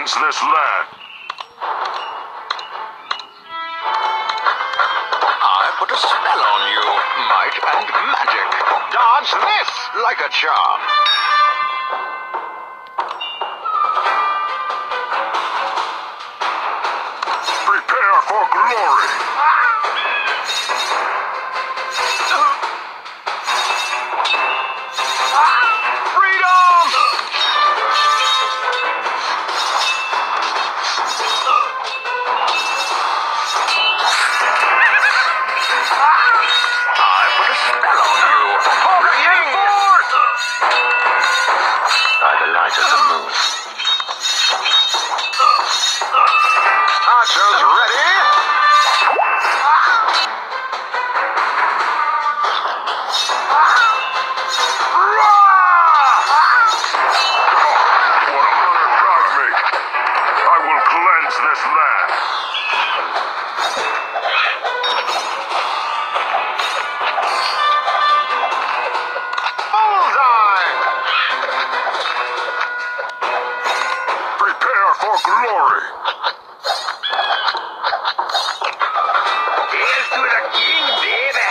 cleanse this land. I put a spell on you, might and magic. Dodge this like a charm. Prepare for glory. Freedom! I put a spell on you. Reinforce! By the light of the moon. Archers ready? I will cleanse this land. Bullseye! Prepare for glory. Here's to the king, baby!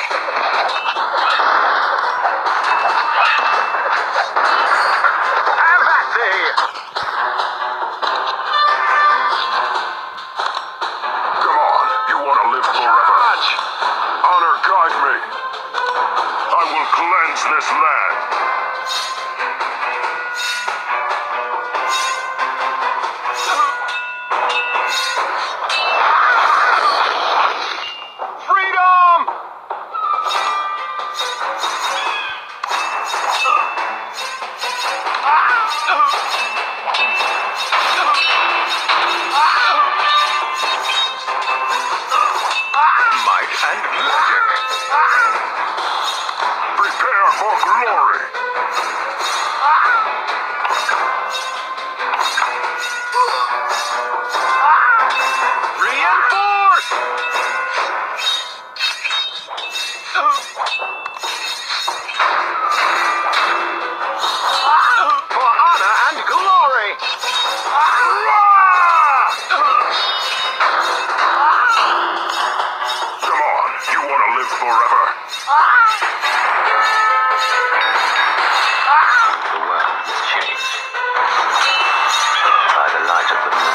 Have at thee! Come on, you want to live forever? Charge! Honor guide me. I will cleanse this land. Freedom! Might and magic. Prepare for glory. Reinforce! For honor and glory! Come on, you want to live forever? The world is changed by the light of the moon.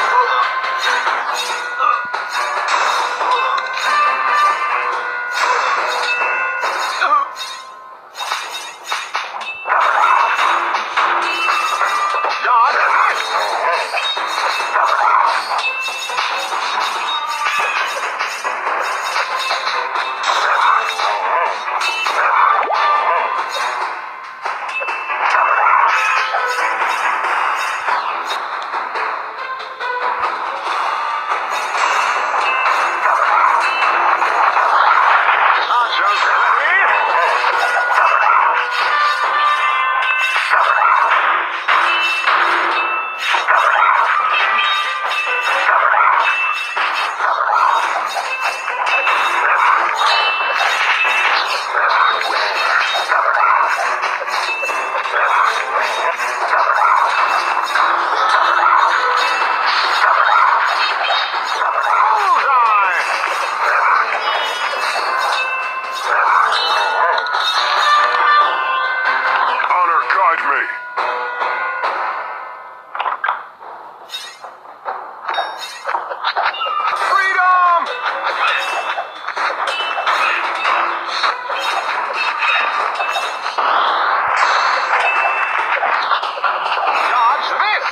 Honor guide me. Freedom! Dodge this!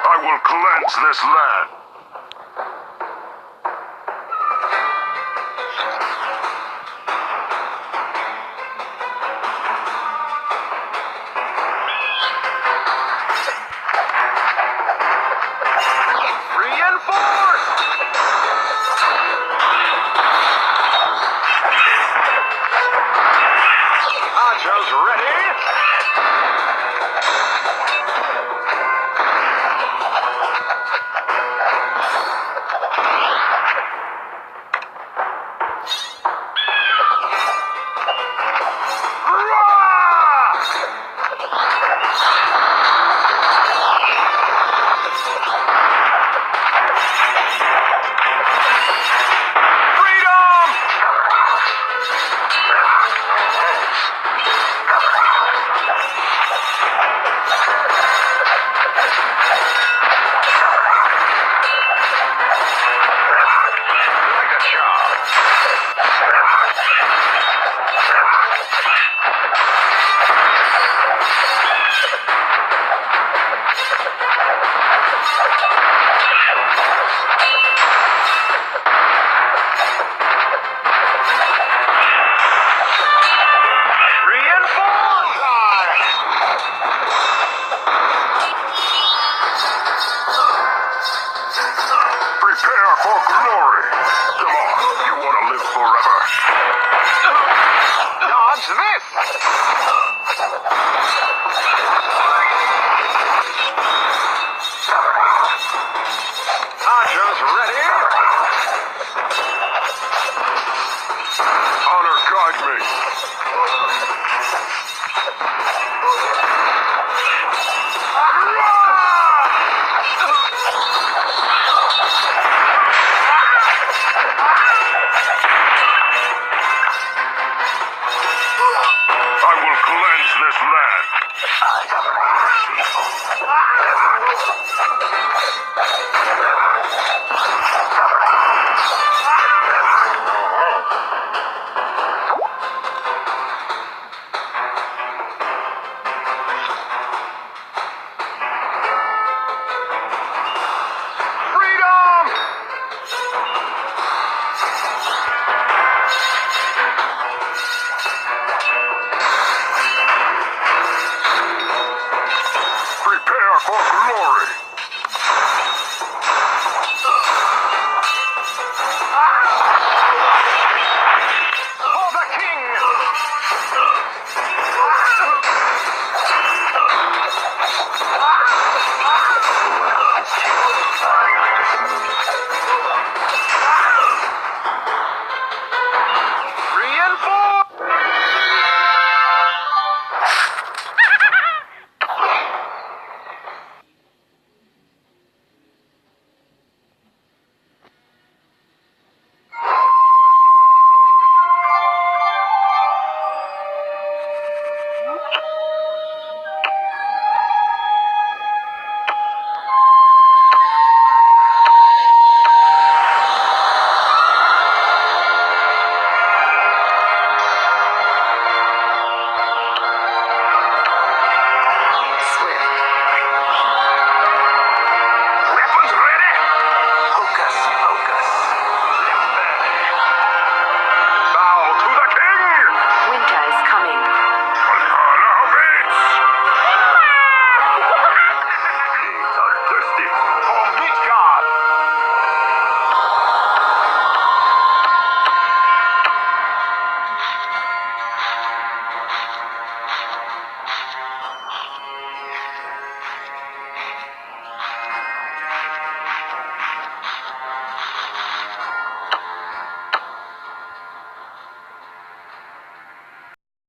I will cleanse this land. Reinforce! Archers ready? Prepare for glory. Come on, you want to live forever? Dodge this! Archers ready!